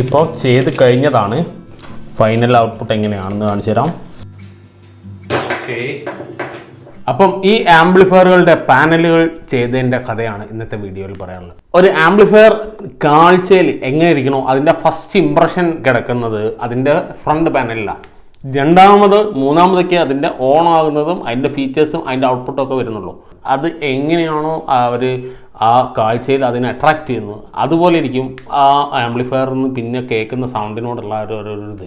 ഇപ്പോൾ ചെയ്ത് കഴിഞ്ഞതാണ്. ഫൈനൽ ഔട്ട്പുട്ട് എങ്ങനെയാണെന്ന് കാണിച്ചു തരാം. ഓക്കെ, അപ്പം ഈ ആംപ്ലിഫയറുകളുടെ പാനലുകൾ ചെയ്തതിൻ്റെ കഥയാണ് ഇന്നത്തെ വീഡിയോയിൽ പറയാനുള്ളത്. ഒരു ആംപ്ലിഫയർ കാഴ്ചയിൽ എങ്ങനെ ഇരിക്കണോ അതിൻ്റെ ഫസ്റ്റ് ഇംപ്രഷൻ കിടക്കുന്നത് അതിൻ്റെ ഫ്രണ്ട് പാനലിലാണ്. രണ്ടാമത് മൂന്നാമതൊക്കെ അതിൻ്റെ ഓൺ ആകുന്നതും അതിൻ്റെ ഫീച്ചേഴ്സും അതിൻ്റെ ഔട്ട്പുട്ടും ഒക്കെ വരുന്നുള്ളൂ. അത് എങ്ങനെയാണോ അവർ ആ കാഴ്ചയിൽ അതിനെ അട്രാക്റ്റ് ചെയ്യുന്നത് അതുപോലെ ഇരിക്കും ആ ആംപ്ലിഫയറിൽ നിന്ന് പിന്നെ കേൾക്കുന്ന സൗണ്ടിനോടുള്ള ഇത്.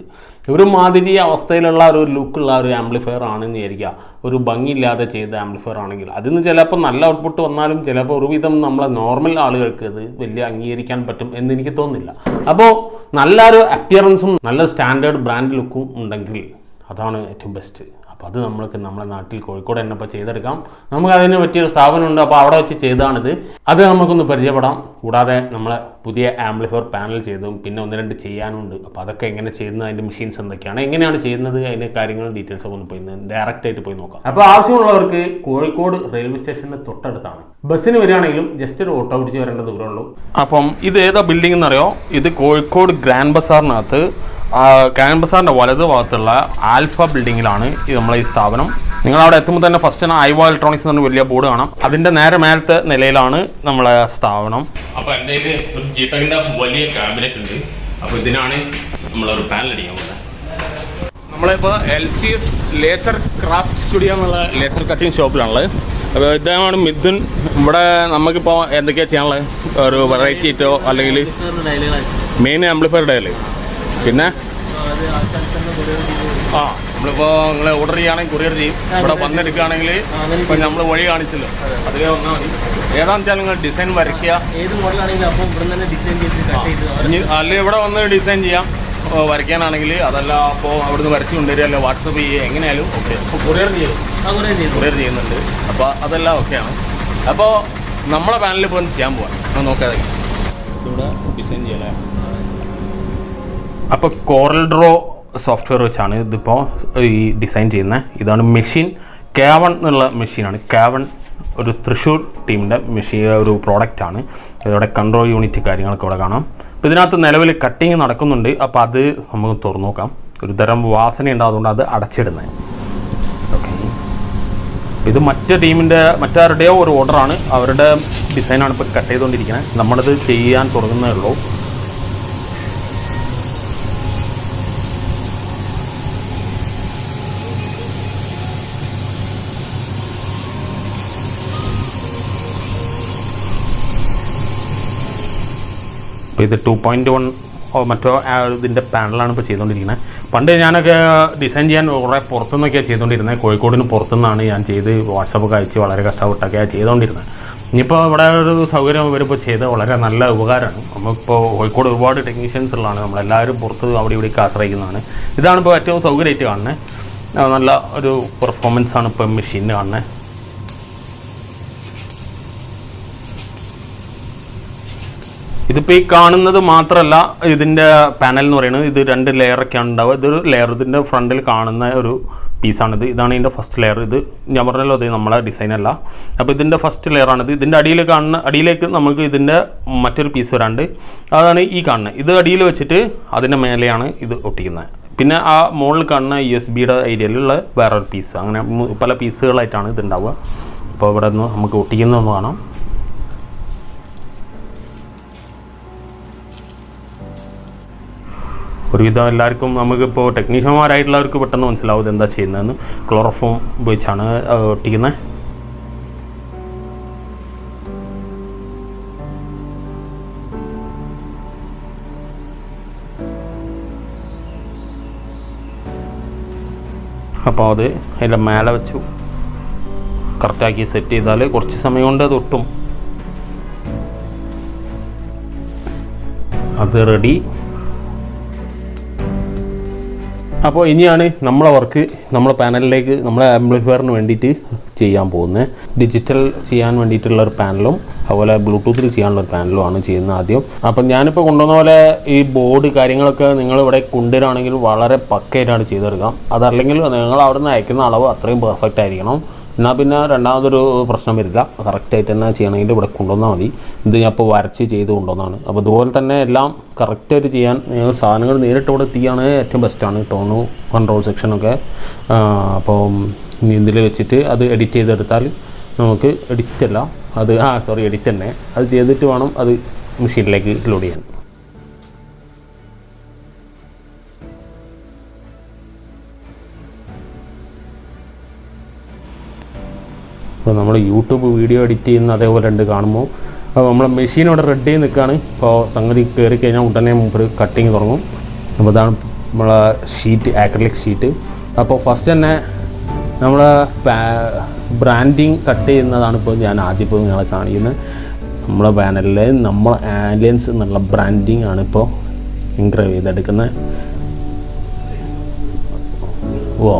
ഒരു മാതിരി അവസ്ഥയിലുള്ള ഒരു ലുക്കുള്ള ഒരു ആംപ്ലിഫയർ ആണെന്ന് വിചാരിക്കുക. ഒരു ഭംഗിയില്ലാതെ ചെയ്ത ആംപ്ലിഫയർ ആണെങ്കിൽ അതിന് ചിലപ്പോൾ നല്ല ഔട്ട്പുട്ട് വന്നാലും ചിലപ്പോൾ ഒരുവിധം നമ്മളെ നോർമൽ ആളുകൾക്ക് അത് വലിയ അംഗീകരിക്കാൻ പറ്റും എന്ന് എനിക്ക് തോന്നുന്നില്ല. അപ്പോൾ നല്ലൊരു അപ്പിയറൻസും നല്ലൊരു സ്റ്റാൻഡേർഡ് ബ്രാൻഡ് ലുക്കും ഉണ്ടെങ്കിൽ അതാണ് ഏറ്റവും ബെസ്റ്റ്. അപ്പോൾ അത് നമ്മളെ നാട്ടിൽ കോഴിക്കോട് തന്നെ ഇപ്പോൾ ചെയ്തെടുക്കാം. നമുക്ക് അതിന് പറ്റിയൊരു സ്ഥാപനമുണ്ട്, അപ്പോൾ അവിടെ വെച്ച് ചെയ്താണിത്. അത് നമുക്കൊന്ന് പരിചയപ്പെടാം. കൂടാതെ നമ്മളെ പുതിയ ആംപ്ലിഫയർ പാനൽ ചെയ്തതും പിന്നെ 1-2 ചെയ്യാനുണ്ട്. അപ്പോൾ അതൊക്കെ എങ്ങനെ ചെയ്യുന്നത്, അതിൻ്റെ മെഷീൻസ് എന്തൊക്കെയാണ്, എങ്ങനെയാണ് ചെയ്യുന്നത്, അതിൻ്റെ കാര്യങ്ങളും ഡീറ്റെയിൽസ് ഒക്കെ ഒന്ന് പോയി ഡയറക്റ്റായിട്ട് പോയി നോക്കാം. അപ്പോൾ ആവശ്യമുള്ളവർക്ക് കോഴിക്കോട് റെയിൽവേ സ്റ്റേഷൻ്റെ തൊട്ടടുത്താണ്. ബസ്സിന് വരികയാണെങ്കിലും ജസ്റ്റ് ഒരു ഓട്ടോ പിടിച്ച് വരേണ്ട ദൂരമുള്ളൂ. അപ്പം ഇത് ഏതാ ബിൽഡിംഗ് എന്നറിയോ? ഇത് കോഴിക്കോട് ഗ്രാൻഡ് ബസാറിനകത്ത് ഗ്രാൻഡ് ബസാറിൻ്റെ വലത് ഭാഗത്തുള്ള ആൽഫ ബിൽഡിങ്ങിലാണ് നമ്മളെ ഈ സ്ഥാപനം. നിങ്ങൾ അവിടെ എത്തുമ്പോൾ തന്നെ ഫസ്റ്റ് തന്നെ ഐവ ഇലക്ട്രോണിക്സ് എന്ന് പറഞ്ഞ വലിയ ബോർഡ് കാണാം. അതിൻ്റെ നേരെ മേലത്തെ നിലയിലാണ് നമ്മളെ സ്ഥാപനം. അപ്പോൾ എൻ്റെ കയ്യിൽ ഒരു ജീട്ടകിൻ്റെ വലിയ ക്യാബിനറ്റ് ഉണ്ട്. അപ്പോൾ ഇതിനാണ് നമ്മളൊരു പാനൽ അടിക്കാൻ പോകുന്നത്. നമ്മളിപ്പോൾ LCS ലേസർ ക്രാഫ്റ്റ് സ്റ്റുഡിയോ എന്നുള്ള ലേസർ കട്ടിങ് ഷോപ്പിലാണുള്ളത്. അപ്പോൾ ഇതാണ് മിഥുൻ. ഇവിടെ നമുക്കിപ്പോൾ എന്തൊക്കെയാണ് ചെയ്യാനുള്ളത്? ഒരു വെറൈറ്റി ആയിട്ടോ അല്ലെങ്കിൽ മെയിൻ ആംപ്ലിഫയർ ഡയൽ, പിന്നെ നമ്മളിപ്പോൾ നിങ്ങൾ ഓർഡർ ചെയ്യുകയാണെങ്കിൽ കൊറിയർ ചെയ്യും. ഇവിടെ വന്നെടുക്കുകയാണെങ്കിൽ ഇപ്പം നമ്മൾ വഴി കാണിച്ചല്ലോ അതിലേ വന്നാൽ മതി. ഏതാണെന്ന് വെച്ചാൽ നിങ്ങൾ ഡിസൈൻ വരയ്ക്കുക, അല്ലെങ്കിൽ ഇവിടെ വന്ന് ഡിസൈൻ ചെയ്യാം. വരയ്ക്കാനാണെങ്കിൽ അതല്ല അപ്പോൾ അവിടുന്ന് വരച്ച് കൊണ്ടുവരിക, അല്ലെങ്കിൽ വാട്സപ്പ് ചെയ്യുക, എങ്ങനെയായാലും ഓക്കെ. അപ്പോൾ കൊറിയർ ചെയ്യുന്നുണ്ട്. അപ്പോൾ അതെല്ലാം ഓക്കെയാണ്. അപ്പോൾ നമ്മളെ പാനലിൽ ഇപ്പോൾ ഒന്ന് ചെയ്യാൻ പോവാം. നോക്കാതെ ഇവിടെ ഡിസൈൻ ചെയ്യലേ. അപ്പോൾ കോറൽ ഡ്രോ സോഫ്റ്റ്വെയർ വെച്ചാണ് ഇതിപ്പോൾ ഈ ഡിസൈൻ ചെയ്യുന്നത്. ഇതാണ് മെഷീൻ. K1 എന്നുള്ള മെഷീനാണ്. K1 ഒരു തൃശ്ശൂർ ടീമിൻ്റെ മെഷീൻ, ഒരു പ്രോഡക്റ്റാണ്. ഇതിവിടെ കൺട്രോൾ യൂണിറ്റ് കാര്യങ്ങളൊക്കെ ഇവിടെ കാണാം. അപ്പോൾ ഇതിനകത്ത് നിലവിൽ കട്ടിങ് നടക്കുന്നുണ്ട്. അപ്പോൾ അത് നമുക്ക് തുറന്നു നോക്കാം. ഒരു തരം വാസനയുണ്ട്, അതുകൊണ്ട് അത് അടച്ചിടുന്നത്. ഓക്കെ, ഇത് മറ്റാരുടെയോ ഒരു ഓർഡറാണ്. അവരുടെ ഡിസൈനാണ് ഇപ്പോൾ കട്ട് ചെയ്തുകൊണ്ടിരിക്കുന്നത്. നമ്മളിത് ചെയ്യാൻ തുടങ്ങുന്നതേ ഉള്ളൂ. അപ്പോൾ ഇത് 2.1 മറ്റോ ഇതിൻ്റെ പാനലാണ് ഇപ്പോൾ ചെയ്തുകൊണ്ടിരിക്കുന്നത്. പണ്ട് ഞാനൊക്കെ ഡിസൈൻ ചെയ്യാൻ കുറേ പുറത്തുനിന്നൊക്കെയാണ് ചെയ്തുകൊണ്ടിരുന്നത്. കോഴിക്കോടിന് പുറത്തുനിന്നാണ് ഞാൻ ചെയ്ത് വാട്സപ്പൊക്കെ അയച്ച് വളരെ കഷ്ടപ്പെട്ടൊക്കെയാണ് ചെയ്തുകൊണ്ടിരുന്നത്. ഇനിയിപ്പോൾ ഇവിടെ ഒരു സൗകര്യം വരുമ്പോൾ ചെയ്ത് വളരെ നല്ല ഉപകാരമാണ്. നമുക്കിപ്പോൾ കോഴിക്കോട് ഒരുപാട് ടെക്നീഷ്യൻസ് ഉള്ളതാണ്. നമ്മളെല്ലാവരും പുറത്ത് അവിടെ ഇവിടേക്ക് ആശ്രയിക്കുന്നതാണ്. ഇതാണിപ്പോൾ ഏറ്റവും സൗകര്യമായിട്ട് കാണുന്നത്. നല്ല ഒരു പെർഫോമൻസാണ് ഇപ്പോൾ മെഷീനിൽ കാണുന്നത്. ഇതിപ്പോൾ ഈ കാണുന്നത് മാത്രമല്ല ഇതിൻ്റെ പാനൽ എന്ന് പറയുന്നത്. ഇത് 2 ലെയറൊക്കെയാണ് ഉണ്ടാവുക. ഇതൊരു ലെയർ, ഇതിൻ്റെ ഫ്രണ്ടിൽ കാണുന്ന ഒരു പീസാണിത്. ഇതാണ് ഇതിൻ്റെ ഫസ്റ്റ് ലെയർ. ഇത് ഞാൻ പറഞ്ഞല്ലോ, അത് നമ്മളെ ഡിസൈനല്ല. അപ്പോൾ ഇതിൻ്റെ ഫസ്റ്റ് ലെയറാണിത്. ഇതിൻ്റെ അടിയിലേക്ക് നമുക്ക് ഇതിൻ്റെ മറ്റൊരു പീസ് വരാണ്ട്, അതാണ് ഈ കാണുന്നത്. ഇത് അടിയിൽ വെച്ചിട്ട് അതിൻ്റെ മേലെയാണ് ഇത് ഒട്ടിക്കുന്നത്. പിന്നെ ആ മുകളിൽ കാണുന്ന USB ഏരിയയിലുള്ള വേറൊരു പീസ്, അങ്ങനെ പല പീസുകളായിട്ടാണ് ഇത് ഉണ്ടാവുക. അപ്പോൾ ഇവിടെ നിന്ന് നമുക്ക് ഒട്ടിക്കുന്നതൊന്ന് കാണാം. ഒരുവിധം എല്ലാവർക്കും നമുക്കിപ്പോൾ ടെക്നീഷ്യന്മാരായിട്ടുള്ളവർക്ക് പെട്ടെന്ന് മനസ്സിലാവും ഇതെന്താ ചെയ്യുന്നതെന്ന്. ക്ലോറോഫോം ഉപയോഗിച്ചാണ് ഒട്ടിക്കുന്നത്. അപ്പോൾ അത് അതിൻ്റെ മേലെ വെച്ചു കറക്റ്റാക്കി സെറ്റ് ചെയ്താൽ കുറച്ച് സമയം കൊണ്ട് അത് ഒട്ടും. അത് റെഡി. അപ്പോൾ ഇനിയാണ് നമ്മളെ വർക്ക് നമ്മളെ പാനലിലേക്ക്, നമ്മളെ ആംപ്ലിഫയറിന് വേണ്ടിയിട്ട് ചെയ്യാൻ പോകുന്നത്. ഡിജിറ്റൽ ചെയ്യാൻ വേണ്ടിയിട്ടുള്ള ഒരു പാനലും അതുപോലെ ബ്ലൂടൂത്തിൽ ചെയ്യാനുള്ള ഒരു പാനലുമാണ് ചെയ്യുന്നത് ആദ്യം. അപ്പം ഞാനിപ്പോൾ കൊണ്ടുവന്ന പോലെ ഈ ബോർഡ് കാര്യങ്ങളൊക്കെ നിങ്ങളിവിടെ കൊണ്ടുവരികയാണെങ്കിൽ വളരെ പക്കയായിട്ടാണ് ചെയ്തെടുക്കാം. അതല്ലെങ്കിൽ നിങ്ങൾ അവിടെ നിന്ന് അയക്കുന്ന അളവ് അത്രയും പെർഫെക്റ്റ് ആയിരിക്കണം. എന്നാൽ പിന്നെ രണ്ടാമതൊരു പ്രശ്നം വരില്ല. കറക്റ്റായിട്ട് തന്നെ ചെയ്യണമെങ്കിൽ ഇവിടെ കൊണ്ടുവന്നാൽ മതി. ഇത് ഞാൻ ഇപ്പോൾ വരച്ച് ചെയ്ത് കൊണ്ടുവന്നതാണ്. അപ്പോൾ ഇതുപോലെ തന്നെ എല്ലാം കറക്റ്റായിട്ട് ചെയ്യാൻ നിങ്ങൾ സാധനങ്ങൾ നേരിട്ട് ഇവിടെ എത്തിയാണ് ഏറ്റവും ബെസ്റ്റാണ്. ടോണു കൺട്രോൾ സെക്ഷനൊക്കെ അപ്പോൾ ഇതിൽ വെച്ചിട്ട് അത് എഡിറ്റ് ചെയ്തെടുത്താൽ നമുക്ക് എഡിറ്റല്ല അത് എഡിറ്റ് തന്നെ അത് ചെയ്തിട്ട് വേണം അത് മെഷീനിലേക്ക് ലോഡ് ചെയ്യാൻ. അപ്പോൾ നമ്മൾ യൂട്യൂബ് വീഡിയോ എഡിറ്റ് ചെയ്യുന്ന അതേപോലെ ഉണ്ട് കാണുമ്പോൾ. അപ്പോൾ നമ്മളെ മെഷീൻ ഇവിടെ റെഡി ചെയ്ത് നിൽക്കുകയാണ്. ഇപ്പോൾ സംഗതി കയറി കഴിഞ്ഞാൽ ഉടനെ മുമ്പ് കട്ടിങ് തുടങ്ങും. അപ്പോൾ അതാണ് നമ്മളെ ഷീറ്റ്, ആക്രിലിക് ഷീറ്റ്. അപ്പോൾ ഫസ്റ്റ് തന്നെ നമ്മൾ ബ്രാൻഡിങ് കട്ട് ചെയ്യുന്നതാണ് ഇപ്പോൾ ഞാൻ ആദ്യം ഇപ്പോൾ നിങ്ങളെ കാണിക്കുന്നത്. നമ്മുടെ പാനലിൽ നമ്മൾ ആലിയൻസ് എന്നുള്ള ബ്രാൻഡിങ് ആണ് ഇപ്പോൾ ഇൻഗ്രേവ് ചെയ്തെടുക്കുന്നത്. ഓ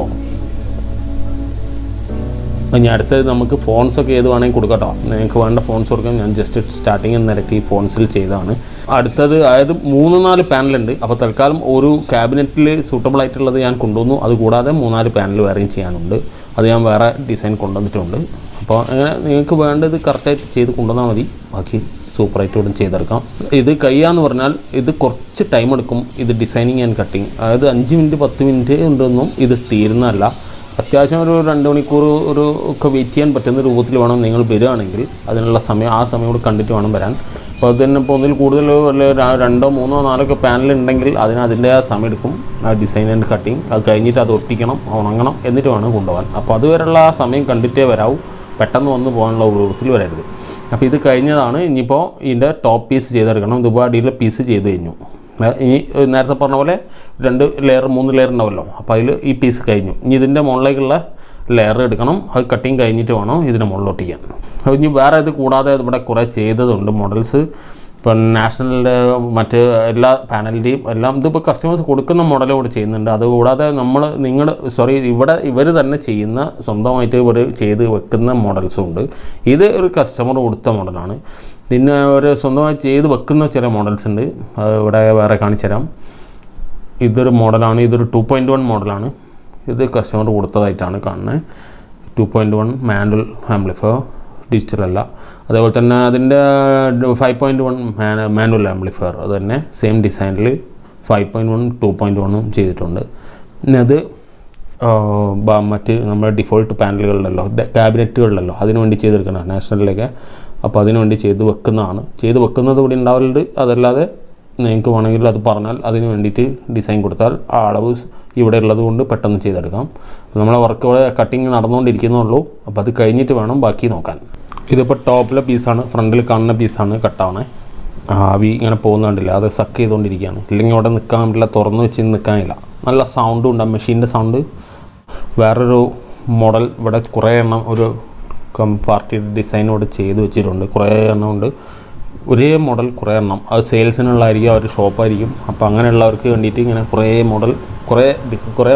അപ്പോൾ ഞാൻ അടുത്തത് നമുക്ക് ഫോൺസൊക്കെ ഏത് വേണമെങ്കിൽ കൊടുക്കാം കേട്ടോ. നിങ്ങൾക്ക് വേണ്ട ഫോൺസ് കൊടുക്കാം. ഞാൻ ജസ്റ്റ് സ്റ്റാർട്ടിങ് നിരക്ക് ഈ ഫോൺസിൽ ചെയ്തതാണ്. അടുത്തത് അതായത് 3-4 പാനലുണ്ട്. അപ്പോൾ തൽക്കാലം ഒരു ക്യാബിനറ്റിൽ സൂട്ടബിൾ ആയിട്ടുള്ളത് ഞാൻ കൊണ്ടുവന്നു. അതുകൂടാതെ 3-4 പാനൽ വേറെയും ചെയ്യാനുണ്ട്. അത് ഞാൻ വേറെ ഡിസൈൻ കൊണ്ടുവന്നിട്ടുണ്ട്. അപ്പോൾ അങ്ങനെ നിങ്ങൾക്ക് വേണ്ടത് കറക്റ്റായിട്ട് ചെയ്ത് കൊണ്ടുവന്നാൽ മതി. ബാക്കി സൂപ്പറായിട്ട് ഇവിടെ ചെയ്തെടുക്കാം. ഇത് കഴിയാന്ന് പറഞ്ഞാൽ ഇത് കുറച്ച് ടൈം എടുക്കും. ഇത് ഡിസൈനിങ് ആൻഡ് കട്ടിങ്, അതായത് 5 മിനിറ്റ് 10 മിനിറ്റ് കൊണ്ടൊന്നും ഇത് തീരുന്നതല്ല. അത്യാവശ്യം ഒരു 2 മണിക്കൂർ ഒക്കെ വെയിറ്റ് ചെയ്യാൻ പറ്റുന്ന രൂപത്തിൽ വേണം നിങ്ങൾ വരികയാണെങ്കിൽ. അതിനുള്ള സമയം ആ സമയം കൂടെ കണ്ടിട്ട് വേണം വരാൻ. അപ്പോൾ അത് തന്നെ ഇപ്പോൾ ഒന്നിൽ കൂടുതൽ വല്ല 2, 3, 4 പാനൽ ഉണ്ടെങ്കിൽ അതിൻ്റെ സമയം എടുക്കും. ആ ഡിസൈൻ ആൻഡ് കട്ടിങ് അത് കഴിഞ്ഞിട്ട് അത് ഒട്ടിക്കണം, ഉണങ്ങണം, എന്നിട്ട് വേണം കൊണ്ടുപോകാൻ. അപ്പോൾ അതുവരെയുള്ള ആ സമയം കണ്ടിട്ടേ വരാവൂ. പെട്ടെന്ന് വന്ന് പോകാനുള്ള രൂപത്തിൽ വരരുത്. അപ്പോൾ ഇത് കഴിഞ്ഞതാണ്. ഇനിയിപ്പോൾ ഇതിൻ്റെ ടോപ്പ് പീസ് ചെയ്തെടുക്കണം. ഇതിപ്പോൾ അടിയിലെ പീസ് ചെയ്ത് കഴിഞ്ഞു. ഇനി നേരത്തെ പറഞ്ഞ പോലെ 2 ലെയർ 3 ലെയർ ഉണ്ടാവല്ലോ. അപ്പോൾ അതിൽ ഈ പീസ് കഴിഞ്ഞു. ഇനി ഇതിൻ്റെ മുകളിലേക്കുള്ള ലെയർ എടുക്കണം. അത് കട്ടിങ് കഴിഞ്ഞിട്ട് വേണം ഇതിൻ്റെ മുകളിലോട്ട് ചെയ്യാൻ. അപ്പോൾ ഇനി വേറെ ഇത് കൂടാതെ ഇവിടെ കുറേ ചെയ്തതുണ്ട് മോഡൽസ്. ഇപ്പം നാഷണലിൻ്റെ മറ്റ് എല്ലാ പാനലിൻ്റെയും എല്ലാം ഇതിപ്പോൾ കസ്റ്റമേഴ്സ് കൊടുക്കുന്ന മോഡലും കൂടെ ചെയ്യുന്നുണ്ട്. അതുകൂടാതെ ഇവർ തന്നെ ചെയ്യുന്ന സ്വന്തമായിട്ട് ഇവർ ചെയ്ത് വെക്കുന്ന മോഡൽസും ഉണ്ട്. ഇത് ഒരു കസ്റ്റമർ കൊടുത്ത മോഡലാണ്. പിന്നെ ഒരു സ്വന്തമായി ചെയ്ത് വെക്കുന്ന ചില മോഡൽസ് ഉണ്ട്. അത് ഇവിടെ വേറെ കാണിച്ചു തരാം. ഇതൊരു മോഡലാണ്. ഇതൊരു 2.1 മോഡലാണ്. ഇത് കസ്റ്റമർ കൊടുത്തതായിട്ടാണ് കാണുന്നത്. 2.1 മാനുവൽ ആംപ്ലിഫയർ, ഡിജിറ്റൽ അല്ല. അതേപോലെ തന്നെ അതിൻ്റെ 5.1 മാനുവൽ ആംപ്ലിഫയർ, അത് തന്നെ സെയിം ഡിസൈനിൽ 5.1 2.1 ചെയ്തിട്ടുണ്ട്. പിന്നെ അത് മറ്റ് നമ്മുടെ ഡിഫോൾട്ട് പാനലുകളിലല്ലോ, ക്യാബിനറ്റുകളിലല്ലോ, അതിനു വേണ്ടി ചെയ്തെടുക്കണം നാഷണലിലേക്ക്. അപ്പോൾ അതിനു വേണ്ടി ചെയ്ത് വെക്കുന്നതാണ്. ചെയ്ത് വെക്കുന്നത് ഇവിടെ ഉണ്ടാവലുണ്ട്. അതല്ലാതെ നിങ്ങൾക്ക് വേണമെങ്കിൽ അത് പറഞ്ഞാൽ അതിന് വേണ്ടിയിട്ട് ഡിസൈൻ കൊടുത്താൽ ആ അളവ് ഇവിടെ ഉള്ളത് കൊണ്ട് പെട്ടെന്ന് ചെയ്തെടുക്കാം. നമ്മളെ വർക്ക് ഇവിടെ കട്ടിങ് നടന്നുകൊണ്ടിരിക്കുന്നുള്ളൂ. അപ്പോൾ അത് കഴിഞ്ഞിട്ട് വേണം ബാക്കി നോക്കാൻ. ഇതിപ്പോൾ ടോപ്പിലെ പീസാണ്, ഫ്രണ്ടിൽ കാണുന്ന പീസാണ് കട്ടാവണേ. ആവി ഇങ്ങനെ പോകുന്നുണ്ടില്ല, അത് സക്ക് ചെയ്തുകൊണ്ടിരിക്കുകയാണ്. ഇല്ലെങ്കിൽ അവിടെ നിൽക്കാൻ പറ്റില്ല, തുറന്ന് വെച്ച് നിൽക്കാനില്ല. നല്ല സൗണ്ടും ഉണ്ട്, മെഷീൻ്റെ സൗണ്ട്. വേറൊരു മോഡൽ ഇവിടെ കുറേ എണ്ണം ഒരു പാർട്ടി ഡിസൈനോട് ചെയ്ത് വെച്ചിട്ടുണ്ട്. കുറേ എണ്ണം ഉണ്ട്, ഒരേ മോഡൽ കുറേ എണ്ണം. അത് സെയിൽസിനുള്ളതായിരിക്കും, അവർ ഷോപ്പായിരിക്കും. അപ്പോൾ അങ്ങനെയുള്ളവർക്ക് വേണ്ടിയിട്ട് ഇങ്ങനെ കുറേ മോഡൽ കുറേ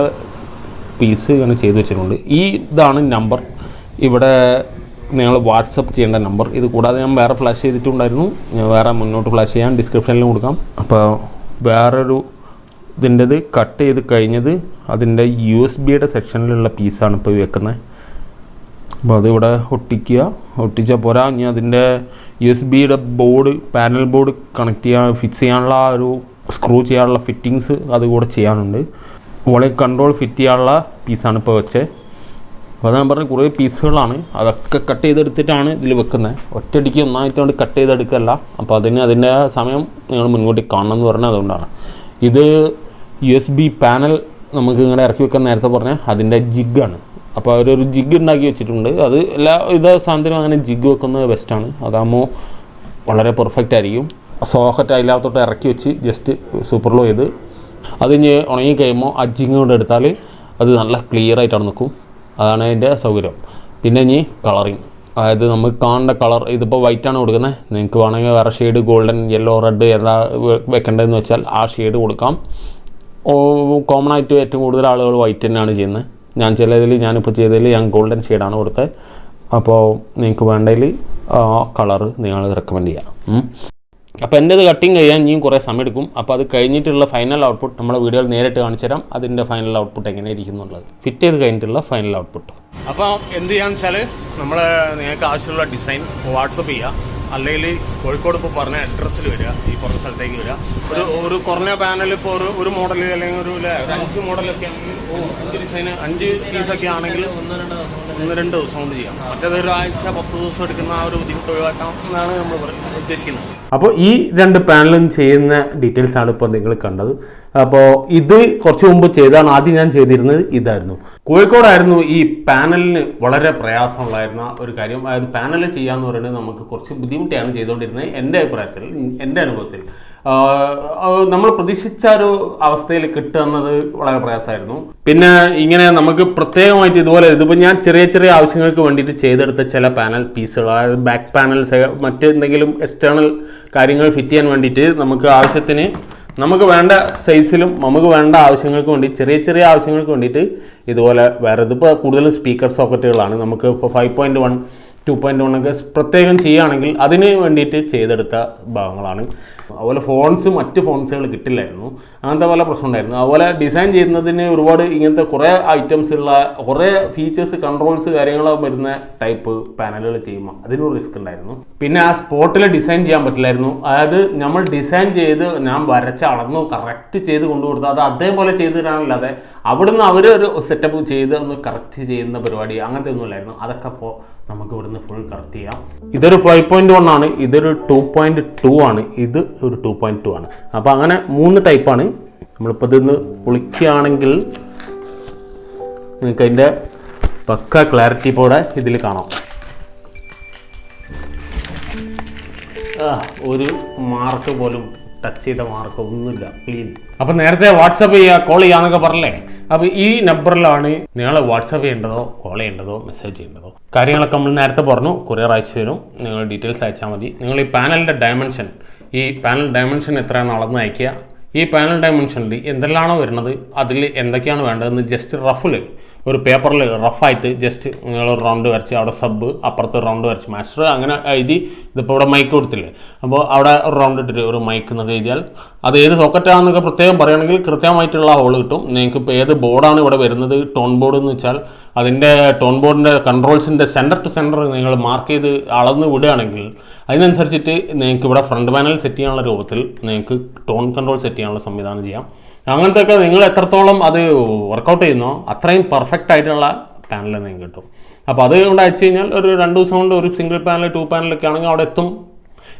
പീസ് ഇങ്ങനെ ചെയ്ത് വെച്ചിട്ടുണ്ട്. ഇതാണ് നമ്പർ. ഇവിടെ നിങ്ങൾ വാട്സപ്പ് ചെയ്യേണ്ട നമ്പർ. ഇത് കൂടാതെ ഞാൻ വേറെ ഫ്ലാഷ് ചെയ്തിട്ടുണ്ടായിരുന്നു. ഞാൻ വേറെ മുന്നോട്ട് ഫ്ലാഷ് ചെയ്യാൻ ഡിസ്ക്രിപ്ഷനിലും കൊടുക്കാം. അപ്പോൾ വേറൊരു ഇതിൻ്റെത് കട്ട് ചെയ്ത് കഴിഞ്ഞത് അതിൻ്റെ USB-യുടെ സെക്ഷനിലുള്ള പീസാണ് ഇപ്പോൾ വെക്കുന്നത്. അപ്പോൾ അതിവിടെ ഒട്ടിച്ചാൽ പോരാ. ഇനി അതിൻ്റെ USB-യുടെ ബോർഡ്, പാനൽ ബോർഡ് കണക്ട് ചെയ്യാൻ, ഫിക്സ് ചെയ്യാനുള്ള ഒരു സ്ക്രൂ ചെയ്യാനുള്ള ഫിറ്റിങ്സ് അതുകൂടെ ചെയ്യാനുണ്ട്. വോളിയം കൺട്രോൾ ഫിറ്റ് ചെയ്യാനുള്ള പീസാണ് ഇപ്പോൾ വെച്ചത്. അപ്പോൾ ഞാൻ പറഞ്ഞ കുറേ പീസുകളാണ്. അതൊക്കെ കട്ട് ചെയ്തെടുത്തിട്ടാണ് ഇതിൽ വെക്കുന്നത്. ഒറ്റയടിക്ക് ഒന്നായിട്ടുണ്ട് കട്ട് ചെയ്തെടുക്കല്ല. അപ്പോൾ അതിൻ്റെ സമയം നിങ്ങൾ മുൻകൂട്ടി കാണണം എന്ന് പറഞ്ഞാൽ അതുകൊണ്ടാണ്. ഇത് USB പാനൽ നമുക്ക് ഇങ്ങനെ ഇറക്കി വെക്കാൻ നേരത്തെ പറഞ്ഞാൽ അതിൻ്റെ ജിഗാണ്. അപ്പോൾ അവരൊരു ജിഗ് ഉണ്ടാക്കി വെച്ചിട്ടുണ്ട്. അത് എല്ലാ സാധനത്തിനും അങ്ങനെ ജിഗ് വെക്കുന്നത് ബെസ്റ്റാണ്. അതാകുമ്പോൾ വളരെ പെർഫെക്റ്റ് ആയിരിക്കും. സോക്കറ്റ് അതിനകത്തോട്ട് ഇറക്കി വെച്ച് ജസ്റ്റ് സൂപ്പർ ലോ ചെയ്ത് അത് ഇനി ഉണങ്ങി കഴിയുമ്പോൾ ആ ജിഗ് കൊണ്ട് എടുത്താൽ അത് നല്ല ക്ലിയർ ആയിട്ടാണ് നിൽക്കും. അതാണ് അതിൻ്റെ സൗകര്യം. പിന്നെ ഇനി കളറിങ്, അതായത് നമുക്ക് കാണേണ്ട കളർ. ഇതിപ്പോൾ വൈറ്റാണ് കൊടുക്കുന്നത്. നിങ്ങൾക്ക് വേണമെങ്കിൽ വേറെ ഷെയ്ഡ് ഗോൾഡൻ, യെല്ലോ, റെഡ് എന്താ വെക്കേണ്ടതെന്ന് വെച്ചാൽ ആ ഷെയ്ഡ് കൊടുക്കാം. കോമൺ ആയിട്ട് ഏറ്റവും കൂടുതൽ ആളുകൾ വൈറ്റ് തന്നെയാണ് ചെയ്യുന്നത്. ഞാനിപ്പോൾ ചെയ്തതിൽ ഞാൻ ഗോൾഡൻ ഷെയ്ഡാണ് കൊടുത്തത്. അപ്പോൾ നിങ്ങൾക്ക് വേണ്ടതിൽ കളറ് നിങ്ങൾ റെക്കമെൻഡ് ചെയ്യാം. അപ്പോൾ എൻ്റെ ഇത് കട്ടിങ് ചെയ്യാൻ ഇനിയും കുറേ സമയം എടുക്കും. അപ്പോൾ അത് കഴിഞ്ഞിട്ടുള്ള ഫൈനൽ ഔട്ട്പുട്ട് നമ്മളെ വീഡിയോയിൽ നേരിട്ട് കാണിച്ചു തരാം. അതിൻ്റെ ഫൈനൽ ഔട്ട്പുട്ട് എങ്ങനെ ഇരിക്കുന്നുള്ളത്, ഫിറ്റ് ചെയ്ത് കഴിഞ്ഞിട്ടുള്ള ഫൈനൽ ഔട്ട്പുട്ട്. അപ്പോൾ എന്ത് ചെയ്യാന്ന് വെച്ചാൽ നമ്മൾ നിങ്ങൾക്ക് ആവശ്യമുള്ള ഡിസൈൻ വാട്സപ്പ് ചെയ്യുക, അല്ലെങ്കിൽ കോഴിക്കോട് ഇപ്പോൾ പറഞ്ഞ അഡ്രസ്സിൽ വരിക, ഈ പറഞ്ഞ സ്ഥലത്തേക്ക് വരിക. ഒരു കുറഞ്ഞ പാനൽ ഇപ്പോൾ ഒരു മോഡൽ അല്ലെങ്കിൽ ഒരു 5 മോഡലൊക്കെ ആണെങ്കിൽ 5 ഡിസൈന് 5 പീസൊക്കെ ആണെങ്കിൽ 1-2 ദിവസം കൊണ്ട് ചെയ്യാം. മറ്റേത് ഒരാഴ്ച 10 ദിവസം എടുക്കുന്ന ആ ഒരു ബുദ്ധിമുട്ട് ഒഴിവാക്കാം എന്നാണ് നമ്മൾ ഉദ്ദേശിക്കുന്നത്. അപ്പോൾ ഈ 2 പാനലും ചെയ്യുന്ന ഡീറ്റെയിൽസ് ആണ് ഇപ്പോൾ നിങ്ങൾ കണ്ടത്. അപ്പോൾ ഇത് കുറച്ച് മുമ്പ് ചെയ്താണ്. ആദ്യം ഞാൻ ചെയ്തിരുന്നത് ഇതായിരുന്നു. കോഴിക്കോടായിരുന്നു ഈ പാനലിന് വളരെ പ്രയാസമുള്ളായിരുന്ന ഒരു കാര്യം. അതായത് പാനൽ ചെയ്യാന്ന് പറയുന്നത് നമുക്ക് കുറച്ച് ബുദ്ധിമുട്ടിയാണ് ചെയ്തുകൊണ്ടിരുന്നത്. എൻ്റെ അഭിപ്രായത്തിൽ, എൻ്റെ അനുഭവത്തിൽ നമ്മൾ പ്രതീക്ഷിച്ച ഒരു അവസ്ഥയിൽ കിട്ടുന്നത് വളരെ പ്രയാസമായിരുന്നു. പിന്നെ ഇങ്ങനെ നമുക്ക് പ്രത്യേകമായിട്ട് ഇതുപോലെ ഇതിപ്പോൾ ഞാൻ ചെറിയ ചെറിയ ആവശ്യങ്ങൾക്ക് വേണ്ടിയിട്ട് ചെയ്തെടുത്ത ചില പാനൽ പീസുകൾ, അതായത് ബാക്ക് പാനൽസ്, മറ്റെന്തെങ്കിലും എക്സ്റ്റേണൽ കാര്യങ്ങൾ ഫിറ്റ് ചെയ്യാൻ വേണ്ടിയിട്ട് നമുക്ക് വേണ്ട സൈസിലും നമുക്ക് വേണ്ട ആവശ്യങ്ങൾക്ക് വേണ്ടി ചെറിയ ചെറിയ ആവശ്യങ്ങൾക്ക് വേണ്ടിയിട്ട് ഇതുപോലെ വേറെ ഇതിപ്പോൾ കൂടുതലും സ്പീക്കർ സോക്കറ്റുകളാണ്. നമുക്ക് ഇപ്പോൾ 5.1 2.1 ഒക്കെ പ്രത്യേകം ചെയ്യുകയാണെങ്കിൽ അതിന് വേണ്ടിയിട്ട് ചെയ്തെടുത്ത ഭാഗങ്ങളാണ്. അതുപോലെ മറ്റ് ഫോൺസുകൾ കിട്ടില്ലായിരുന്നു, അങ്ങനത്തെ പല പ്രശ്നം ഉണ്ടായിരുന്നു. അതുപോലെ ഡിസൈൻ ചെയ്യുന്നതിന് ഒരുപാട് ഇങ്ങനത്തെ കുറേ ഐറ്റംസ് ഉള്ള കുറേ ഫീച്ചേഴ്സ്, കൺട്രോൾസ്, കാര്യങ്ങളോ വരുന്ന ടൈപ്പ് പാനലുകൾ ചെയ്യുമ്പോൾ അതിനൊരു റിസ്ക് ഉണ്ടായിരുന്നു. പിന്നെ ആ സ്പോട്ടിൽ ഡിസൈൻ ചെയ്യാൻ പറ്റില്ലായിരുന്നു. അതായത് നമ്മൾ ഡിസൈൻ ചെയ്ത് ഞാൻ വരച്ച് അളന്നു കറക്റ്റ് ചെയ്ത് കൊണ്ടുകൊടുത്ത് അത് അതേപോലെ ചെയ്ത് തരാനല്ലാതെ അവിടുന്ന് അവരൊരു സെറ്റപ്പ് ചെയ്ത് ഒന്ന് കറക്റ്റ് ചെയ്യുന്ന പരിപാടി അങ്ങനത്തെ ഒന്നും ഇല്ലായിരുന്നു. അതൊക്കെ അപ്പോൾ നമുക്ക് ഇവിടുന്ന് ഫുൾ കറക്റ്റ് ചെയ്യാം. ഇതൊരു 5.1 ആണ്, ഇതൊരു 2.2 ആണ്, ഇത് ഒരു 2.2 ആണ്. അപ്പോൾ അങ്ങനെ 3 ടൈപ്പാണ്. നമ്മളിപ്പോൾ ഇതൊന്ന് പൊളിക്കുകയാണെങ്കിൽ നിങ്ങൾക്ക് അതിൻ്റെ പക്ക ക്ലാരിറ്റി ഇപ്പോൾ ഇതിൽ കാണാം. ഒരു മാർക്ക് പോലും ടച്ച് ചെയ്ത മാർക്ക് ഒന്നുമില്ല, ക്ലീൻ. അപ്പം നേരത്തെ വാട്സപ്പ് ചെയ്യുക, കോൾ ചെയ്യാന്നൊക്കെ പറഞ്ഞല്ലേ. അപ്പോൾ ഈ നമ്പറിലാണ് നിങ്ങൾ വാട്സപ്പ് ചെയ്യേണ്ടതോ കോൾ ചെയ്യേണ്ടതോ മെസ്സേജ് ചെയ്യേണ്ടതോ കാര്യങ്ങളൊക്കെ നമ്മൾ നേരത്തെ പറഞ്ഞു. കൊറിയർ അയച്ചു തരും, നിങ്ങൾ ഡീറ്റെയിൽസ് അയച്ചാൽ മതി. നിങ്ങൾ ഈ പാനലിൻ്റെ പാനൽ ഡയമെൻഷൻ എത്രയാണെന്ന് അളന്ന് അയക്കുക. ഈ പാനൽ ഡയമെൻഷനിൽ എന്തെല്ലാമാണോ വരുന്നത് അതിൽ എന്തൊക്കെയാണ് വേണ്ടതെന്ന് ജസ്റ്റ് റഫിൽ ഒരു പേപ്പറിൽ റഫായിട്ട് ജസ്റ്റ് നിങ്ങൾ റൗണ്ട് വരച്ച് അവിടെ സബ്, അപ്പുറത്ത് റൗണ്ട് വരച്ച് മാസ്റ്റർ അങ്ങനെ എഴുതി. ഇതിപ്പോൾ ഇവിടെ മൈക്ക് കൊടുത്തില്ലേ, അപ്പോൾ അവിടെ ഒരു റൗണ്ട് ഇട്ടിട്ട് ഒരു മൈക്ക് എന്നൊക്കെ എഴുതിയാൽ അത് ഏത് സോക്കറ്റാണെന്നൊക്കെ പ്രത്യേകം പറയുകയാണെങ്കിൽ കൃത്യമായിട്ടുള്ള ഹോൾ കിട്ടും. നിങ്ങൾക്ക് ഇപ്പോൾ ഏത് ബോർഡാണ് ഇവിടെ വരുന്നത്, ടോൺ ബോർഡ് എന്ന് വെച്ചാൽ അതിൻ്റെ ടോൺ ബോർഡിൻ്റെ കൺട്രോൾസിൻ്റെ സെൻറ്റർ ടു സെൻറ്റർ നിങ്ങൾ മാർക്ക് ചെയ്ത് അളന്ന് വിടുകയാണെങ്കിൽ അതിനനുസരിച്ചിട്ട് നിങ്ങൾക്ക് ഇവിടെ ഫ്രണ്ട് പാനൽ സെറ്റ് ചെയ്യാനുള്ള രൂപത്തിൽ നിങ്ങൾക്ക് ടോൺ കൺട്രോൾ സെറ്റ് ചെയ്യാനുള്ള സംവിധാനം ചെയ്യാം. അങ്ങനത്തെയൊക്കെ നിങ്ങൾ എത്രത്തോളം അത് വർക്കൗട്ട് ചെയ്യുന്നോ അത്രയും പെർഫെക്റ്റ് ആയിട്ടുള്ള പാനൽ നിങ്ങൾക്ക് കിട്ടും. അപ്പോൾ അത് കൊണ്ട് അയച്ചു കഴിഞ്ഞാൽ ഒരു 2 ദിവസം കൊണ്ട് ഒരു സിംഗിൾ പാനൽ 2 പാനലൊക്കെ ആണെങ്കിൽ അവിടെ എത്തും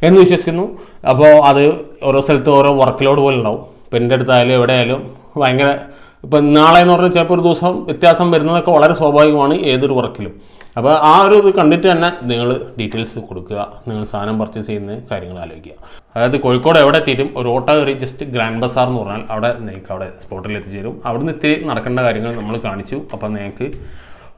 എന്ന് വിശ്വസിക്കുന്നു. അപ്പോൾ അത് ഓരോ സ്ഥലത്ത് ഓരോ വർക്ക് ലോഡ് പോലെ ഉണ്ടാവും. ഇപ്പോൾ എൻ്റെ അടുത്തായാലും എവിടെയായാലും ഭയങ്കര ഇപ്പം നാളെ എന്ന് പറഞ്ഞാൽ ചിലപ്പോൾ ഒരു ദിവസം വ്യത്യാസം വരുന്നതൊക്കെ വളരെ സ്വാഭാവികമാണ് ഏതൊരു വർക്കിലും. അപ്പോൾ ആ ഒരു ഇത് കണ്ടിട്ട് തന്നെ നിങ്ങൾ ഡീറ്റെയിൽസ് കൊടുക്കുക, നിങ്ങൾ സാധനം പർച്ചേസ് ചെയ്യുന്ന കാര്യങ്ങൾ ആലോചിക്കുക. അതായത് കോഴിക്കോട് എവിടെ എത്തിയിട്ടും ഒരു ഓട്ടോ കയറി ജസ്റ്റ് ഗ്രാൻഡ് ബസാർ എന്ന് പറഞ്ഞാൽ അവിടെ നിങ്ങൾക്ക് അവിടെ സ്പോട്ടിൽ എത്തിച്ചേരും. അവിടുന്ന് ഇത്തിരി നടക്കേണ്ട കാര്യങ്ങൾ നമ്മൾ കാണിച്ചു. അപ്പോൾ നിങ്ങൾക്ക്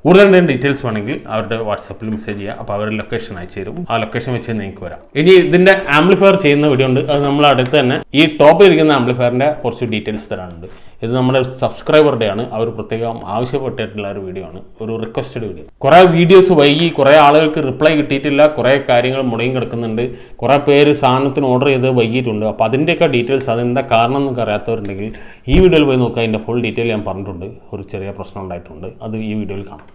കൂടുതൽ എന്തെങ്കിലും ഡീറ്റെയിൽസ് വേണമെങ്കിൽ അവരുടെ വാട്സപ്പിൽ മെസ്സേജ് ചെയ്യുക. അപ്പോൾ അവർ ലൊക്കേഷൻ അയച്ചു തരും. ആ ലൊക്കേഷൻ വെച്ച് നിങ്ങൾക്ക് വരാം. ഇനി ഇതിൻ്റെ ആംപ്ലിഫയർ ചെയ്യുന്ന വീഡിയോ ഉണ്ട്, അത് നമ്മൾ അടുത്ത് തന്നെ ഈ ടോപ്പിൽ ഇരിക്കുന്ന ആംപ്ലിഫയറിൻ്റെ കുറച്ച് ഡീറ്റെയിൽസ് തരാനുണ്ട്. ഇത് നമ്മുടെ സബ്സ്ക്രൈബറുടെ ആണ്, അവർ പ്രത്യേകം ആവശ്യപ്പെട്ടിട്ടുള്ള ഒരു വീഡിയോ ആണ്, ഒരു റിക്വസ്റ്റഡ് വീഡിയോ. കുറേ വീഡിയോസ് വൈകി, കുറേ ആളുകൾക്ക് റിപ്ലൈ കിട്ടിയിട്ടില്ല, കുറേ കാര്യങ്ങൾ മുടങ്ങി കിടക്കുന്നുണ്ട്, കുറേ പേര് സാധനത്തിന് ഓർഡർ ചെയ്ത് വൈകിയിട്ടുണ്ട്. അപ്പോൾ അതിൻ്റെയൊക്കെ ഡീറ്റെയിൽസ് അതെന്താ കാരണം എന്നൊക്കെ അറിയാത്തവരുണ്ടെങ്കിൽ ഈ വീഡിയോയിൽ പോയി നോക്കുക. അതിൻ്റെ ഫുൾ ഡീറ്റെയിൽ ഞാൻ പറഞ്ഞിട്ടുണ്ട്. ഒരു ചെറിയ പ്രശ്നം ഉണ്ടായിട്ടുണ്ട്, അത് ഈ വീഡിയോയിൽ കാണാം.